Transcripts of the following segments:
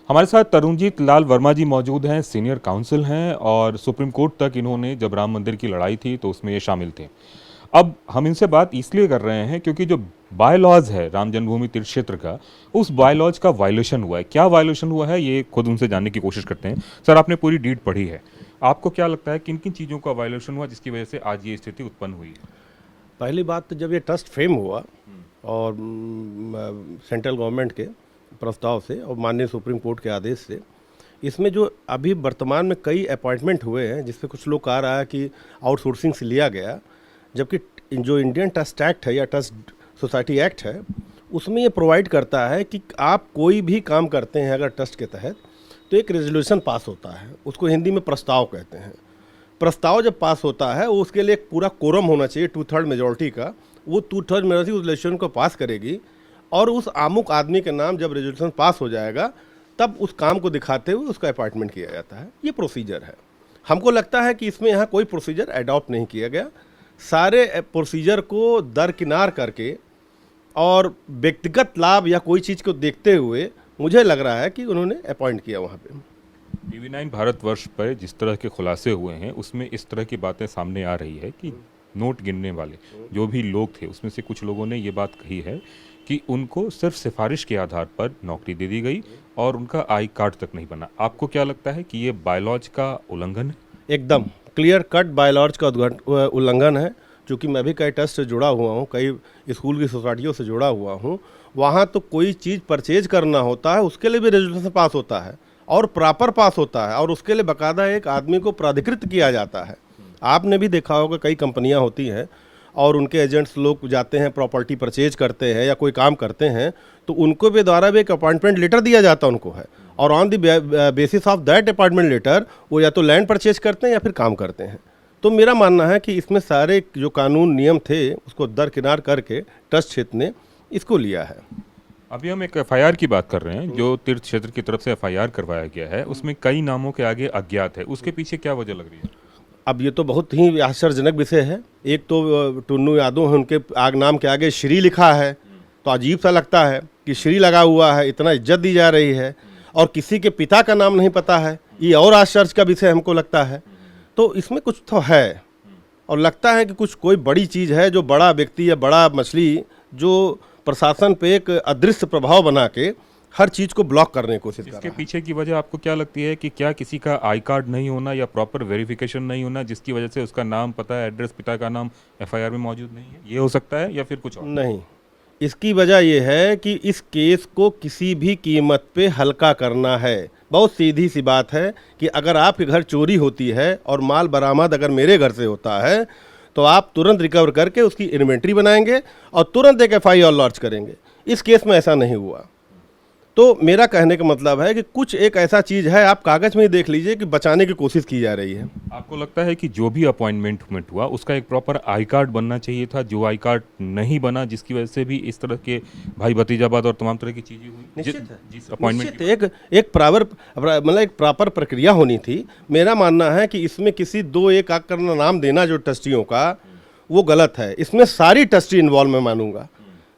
हमारे साथ तरुणजीत लाल वर्मा जी मौजूद हैं, सीनियर काउंसिल हैं और सुप्रीम कोर्ट तक इन्होंने जब राम मंदिर की लड़ाई थी तो उसमें ये शामिल थे। अब हम इनसे बात इसलिए कर रहे हैं क्योंकि जो बाय लॉज है राम जन्मभूमि तीर्थ क्षेत्र का, उस बाय लॉज का वायलेशन हुआ है। क्या वायलेशन हुआ है ये खुद उनसे जानने की कोशिश करते हैं। सर, आपने पूरी डीड पढ़ी है, आपको क्या लगता है किन किन चीज़ों का वायलेशन हुआ जिसकी वजह से आज ये स्थिति उत्पन्न हुई है? पहली बात तो जब ये ट्रस्ट फेम हुआ और सेंट्रल गवर्नमेंट के प्रस्ताव से और माननीय सुप्रीम कोर्ट के आदेश से, इसमें जो अभी वर्तमान में कई अपॉइंटमेंट हुए हैं जिसपे कुछ लोग कह रहा है कि आउटसोर्सिंग से लिया गया, जबकि जो इंडियन ट्रस्ट एक्ट है या ट्रस्ट सोसाइटी एक्ट है उसमें ये प्रोवाइड करता है कि आप कोई भी काम करते हैं अगर ट्रस्ट के तहत तो एक रेजोल्यूशन पास होता है, उसको हिंदी में प्रस्ताव कहते हैं। प्रस्ताव जब पास होता है वो उसके लिए एक पूरा कोरम होना चाहिए 2/3 मेजॉरिटी का, वो 2/3 मेजॉरिटी उस रेजोल्यूशन को पास करेगी और उस आमुक आदमी के नाम जब रेजोल्यूशन पास हो जाएगा तब उस काम को दिखाते हुए उसका अपॉइंटमेंट किया जाता है। ये प्रोसीजर है। हमको लगता है कि इसमें यहाँ कोई प्रोसीजर अडॉप्ट नहीं किया गया, सारे प्रोसीजर को दरकिनार करके और व्यक्तिगत लाभ या कोई चीज़ को देखते हुए मुझे लग रहा है कि उन्होंने अपॉइंट किया वहाँ पे। TV9 भारतवर्ष पर जिस तरह के खुलासे हुए हैं उसमें इस तरह की बातें सामने आ रही है कि नोट गिनने वाले जो भी लोग थे उसमें से कुछ लोगों ने ये बात कही है कि उनको सिर्फ सिफारिश के आधार पर नौकरी दे दी गई और उनका आई कार्ड तक नहीं बना। आपको क्या लगता है कि ये बायलॉज का उल्लंघन है? एकदम क्लियर कट बायलॉज का उल्लंघन है। चूँकि मैं भी कई ट्रस्ट से जुड़ा हुआ हूँ, कई स्कूल की सोसाइटियों से जुड़ा हुआ हूँ, वहाँ तो कोई चीज़ परचेज करना होता है उसके लिए भी रेजोल्यूशन पास होता है और प्रॉपर पास होता है और उसके लिए बाकायदा एक आदमी को प्राधिकृत किया जाता है। आपने भी देखा होगा कई कंपनियां होती हैं और उनके एजेंट्स लोग जाते हैं, प्रॉपर्टी परचेज करते हैं या कोई काम करते हैं तो उनको भी द्वारा भी एक अपॉइंटमेंट लेटर दिया जाता उनको है और on the basis of that appointment letter वो या तो लैंड परचेज करते हैं या फिर काम करते हैं। तो मेरा मानना है कि इसमें सारे जो कानून नियम थे उसको दरकिनार करके ट्रस्ट क्षेत्र ने इसको लिया है। अभी हम एक FIR की बात कर रहे हैं जो तीर्थ क्षेत्र की तरफ से FIR करवाया गया है, उसमें कई नामों के आगे अज्ञात है, उसके पीछे क्या वजह लग रही है? अब ये तो बहुत ही आश्चर्यजनक विषय है। एक तो टुन्नू यादव है, उनके नाम के आगे श्री लिखा है तो अजीब सा लगता है कि श्री लगा हुआ है, इतना इज्जत दी जा रही है और किसी के पिता का नाम नहीं पता है, ये और आश्चर्य का विषय हमको लगता है। तो इसमें कुछ तो है और लगता है कि कुछ कोई बड़ी चीज़ है, जो बड़ा व्यक्ति या बड़ा मछली जो प्रशासन पे एक अदृश्य प्रभाव बना के हर चीज़ को ब्लॉक करने की कोशिश कर रहा है। इसके पीछे की वजह आपको क्या लगती है कि क्या किसी का आई कार्ड नहीं होना या प्रॉपर वेरिफिकेशन नहीं होना जिसकी वजह से उसका नाम, पता, एड्रेस, पिता का नाम FIR में मौजूद नहीं है, ये हो सकता है या फिर कुछ और? नहीं, इसकी वजह यह है कि इस केस को किसी भी कीमत पे हल्का करना है। बहुत सीधी सी बात है कि अगर आपके घर चोरी होती है और माल बरामद अगर मेरे घर से होता है तो आप तुरंत रिकवर करके उसकी इन्वेंट्री बनाएंगे और तुरंत एक FIR लॉन्च करेंगे। इस केस में ऐसा नहीं हुआ। तो मेरा कहने का मतलब है कि कुछ एक ऐसा चीज़ है, आप कागज़ में ही देख लीजिए कि बचाने की कोशिश की जा रही है। आपको लगता है कि जो भी अपॉइंटमेंट हुआ उसका एक प्रॉपर आई कार्ड बनना चाहिए था, जो आई कार्ड नहीं बना जिसकी वजह से भी इस तरह के भाई भतीजाबाद और तमाम तरह की चीज़ें हुई? निश्चित है, जिस अपॉइंटमेंट एक प्रॉपर प्रक्रिया होनी थी। मेरा मानना है कि इसमें किसी 2-1 आकर नाम देना जो ट्रस्टियों का वो गलत है। इसमें सारी ट्रस्टी इन्वॉल्व मैं मानूंगा।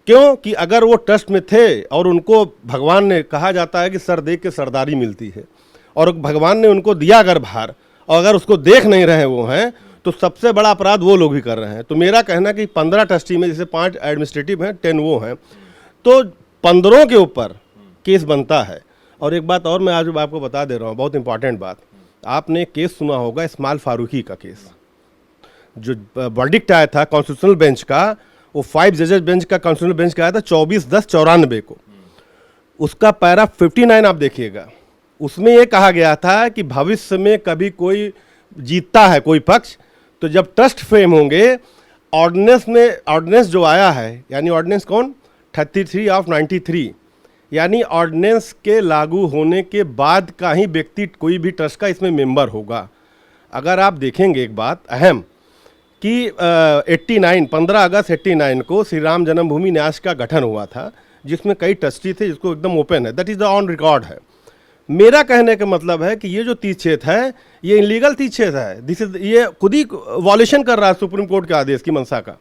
क्यों कि अगर वो ट्रस्ट में थे और उनको भगवान ने, कहा जाता है कि सर देख के सरदारी मिलती है, और भगवान ने उनको दिया अगर भार और अगर उसको देख नहीं रहे वो हैं तो सबसे बड़ा अपराध वो लोग भी कर रहे हैं। तो मेरा कहना कि 15 ट्रस्टी में जैसे 5 एडमिनिस्ट्रेटिव हैं, 10 वो हैं, तो 15 के ऊपर केस बनता है। और एक बात और मैं आज आपको बता दे रहा हूँ, बहुत इंपॉर्टेंट बात। आपने केस सुना होगा इस्माइल फारूकी का केस, जो वर्डिक्ट आया था कॉन्स्टिट्यूशनल बेंच का, वो 5 जजेस बेंच का कॉन्स्टिट्यूशनल बेंच का आया था 24/10/94 को। उसका पैरा 59 आप देखिएगा, उसमें ये कहा गया था कि भविष्य में कभी कोई जीतता है कोई पक्ष तो जब ट्रस्ट फेम होंगे, ऑर्डिनेंस जो आया है, यानी ऑर्डिनेंस कौन, 33/93, यानी ऑर्डिनेंस के लागू होने के बाद का ही व्यक्ति कोई भी ट्रस्ट का इसमें मेंबर होगा। अगर आप देखेंगे एक बात अहम कि 15 अगस्त 89 को श्री राम जन्मभूमि न्यास का गठन हुआ था जिसमें कई ट्रस्टी थे, जिसको एकदम ओपन है, that is the on record है। मेरा कहने का मतलब है कि ये जो तीर्थक्षेत्र है ये इलीगल तीर्थक्षेत्र है। ये खुद ही वॉल्यूशन कर रहा है सुप्रीम कोर्ट के आदेश की मंशा का।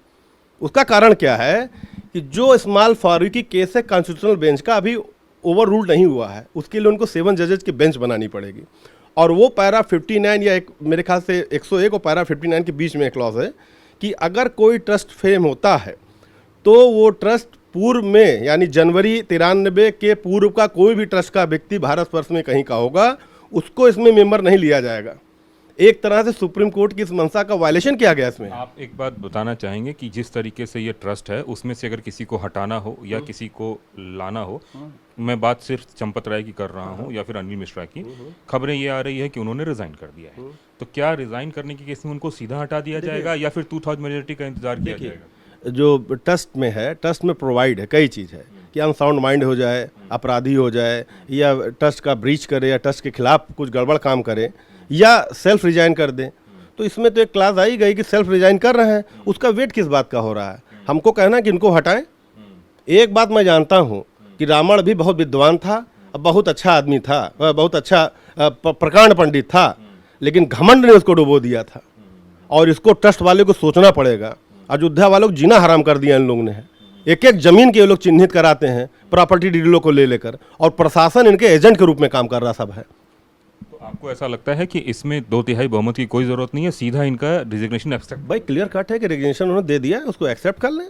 उसका कारण क्या है कि जो इस्माइल फारूकी केस है कॉन्स्टिट्यूशनल बेंच का अभी ओवर रूल नहीं हुआ है, उसके लिए उनको 7 जजेस की बेंच बनानी पड़ेगी। और वो पैरा 59 या मेरे ख्याल से 101 और पैरा 59 के बीच में एक क्लॉज है कि अगर कोई ट्रस्ट फेम होता है तो वो ट्रस्ट पूर्व में, यानी जनवरी 93 के पूर्व का कोई भी ट्रस्ट का व्यक्ति भारत वर्ष में कहीं का होगा, उसको इसमें मेंबर नहीं लिया जाएगा। एक तरह से सुप्रीम कोर्ट की इस मंशा का वायलेशन किया गया इसमें। आप एक बात बताना चाहेंगे कि जिस तरीके से ये ट्रस्ट है उसमें से अगर किसी को हटाना हो या किसी को लाना हो, मैं बात सिर्फ चंपत राय की कर रहा हूँ या फिर अनिल मिश्रा की, खबरें ये आ रही है कि उन्होंने रिजाइन कर दिया है, तो क्या रिजाइन करने के केस में उनको सीधा हटा दिया जाएगा या फिर 2/3 मेजोरिटी का इंतजार किया जाएगा? जो ट्रस्ट में है, ट्रस्ट में प्रोवाइड है कई चीज़ है कि अनसाउंड माइंड हो जाए, अपराधी हो जाए, या ट्रस्ट का ब्रीच करे, या ट्रस्ट के खिलाफ कुछ गड़बड़ काम करे, या सेल्फ रिजाइन कर दें। तो इसमें तो एक क्लास आई गई कि सेल्फ रिजाइन कर रहे हैं, उसका वेट किस बात का हो रहा है? हमको कहना कि इनको हटाएं। एक बात मैं जानता हूँ कि रावण भी बहुत विद्वान था, बहुत अच्छा आदमी था, बहुत अच्छा प्रकांड पंडित था, लेकिन घमंड ने उसको डुबो दिया था। और इसको ट्रस्ट वाले को सोचना पड़ेगा। अयोध्या वालों को जीना हराम कर दिया इन लोगों ने। एक एक जमीन के ये लोग चिन्हित कराते हैं प्रॉपर्टी डीलरों को ले लेकर, और प्रशासन इनके एजेंट के रूप में काम कर रहा सब है। तो आपको ऐसा लगता है कि इसमें 2/3 बहुमत की कोई जरूरत नहीं है, सीधा इनका रिजिग्नेशन एक्सेप्ट? भाई क्लियर कट है कि रेजिग्नेशन उन्होंने दे दिया है, उसको एक्सेप्ट कर लें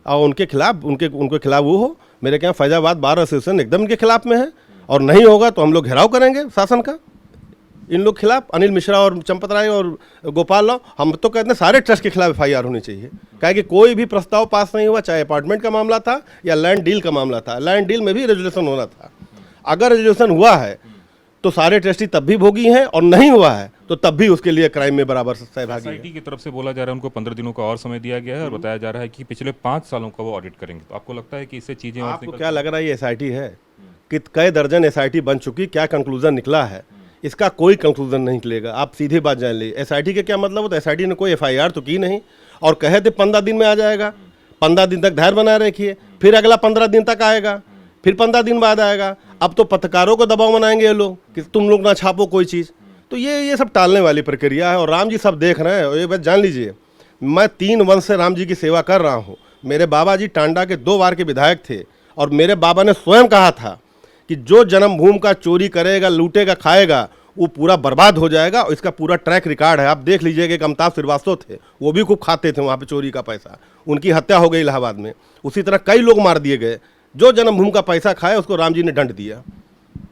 और उनके खिलाफ उनके खिलाफ वो हो। मेरे यहाँ फैजाबाद बार एसोसिएशन एकदम इनके खिलाफ में है, और नहीं होगा तो हम लोग घेराव करेंगे शासन का इन लोग खिलाफ। अनिल मिश्रा और चंपत राय और गोपाल राव, हम तो कहते हैं सारे ट्रस्ट के खिलाफ FIR होनी चाहिए। क्या कि कोई भी प्रस्ताव पास नहीं हुआ, चाहे अपार्टमेंट का मामला था या लैंड डील का मामला था, लैंड डील में भी रेजुलेशन होना था। अगर रेजुलेशन हुआ है तो सारे ट्रस्टी तब भी भोगी हैं, और नहीं हुआ है तो तब भी उसके लिए क्राइम में बराबर सहभागी है। सोसाइटी की तरफ से बोला जा रहा है उनको 15 दिनों का और समय दिया गया है और बताया जा रहा है कि पिछले 5 सालों का वो ऑडिट करेंगे। तो आपको लगता है कि इससे चीजें और आपको क्या लग रहा है ये SIT है कि कई दर्जन SIT बन चुकी, क्या कंक्लूजन निकला है? इसका कोई कंक्लूजन नहीं निकलेगा। आप सीधी बात जान लीजिए, SIT के क्या मतलब होता है? SIT ने कोई FIR तो की नहीं, और कहे थे 15 दिन में आ जाएगा। 15 दिन तक धैर्य बनाए रखिए, फिर अगला 15 दिन तक आएगा, फिर 15 दिन बाद आएगा। अब तो पत्रकारों को दबाव बनाएंगे ये लोग कि तुम लोग ना छापो कोई चीज़। तो ये सब टालने वाली प्रक्रिया है, और राम जी सब देख रहे हैं। ये बात जान लीजिए, मैं 3 वंश से राम जी की सेवा कर रहा हूँ। मेरे बाबा जी टांडा के 2 बार के विधायक थे, और मेरे बाबा ने स्वयं कहा था कि जो जन्मभूमि का चोरी करेगा, लूटेगा, खाएगा, वो पूरा बर्बाद हो जाएगा। और इसका पूरा ट्रैक रिकॉर्ड है। आप देख लीजिएगा कि अमिताभ श्रीवास्तव थे, वो भी खूब खाते थे वहाँ पे चोरी का पैसा, उनकी हत्या हो गई इलाहाबाद में। उसी तरह कई लोग मार दिए गए। जो जन्मभूमि का पैसा खाए उसको राम जी ने दंड दिया।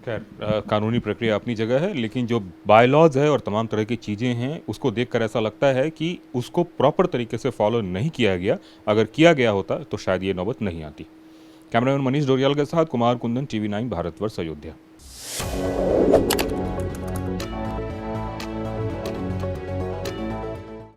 खैर, कानूनी प्रक्रिया अपनी जगह है, लेकिन जो बायलॉज है और तमाम तरह की चीज़ें हैं उसको देखकर ऐसा लगता है कि उसको प्रॉपर तरीके से फॉलो नहीं किया गया। अगर किया गया होता तो शायद ये नौबत नहीं आती। कैमरामैन मनीष डोरियाल के साथ कुमार कुंदन, TV9 भारतवर्ष, अयोध्या।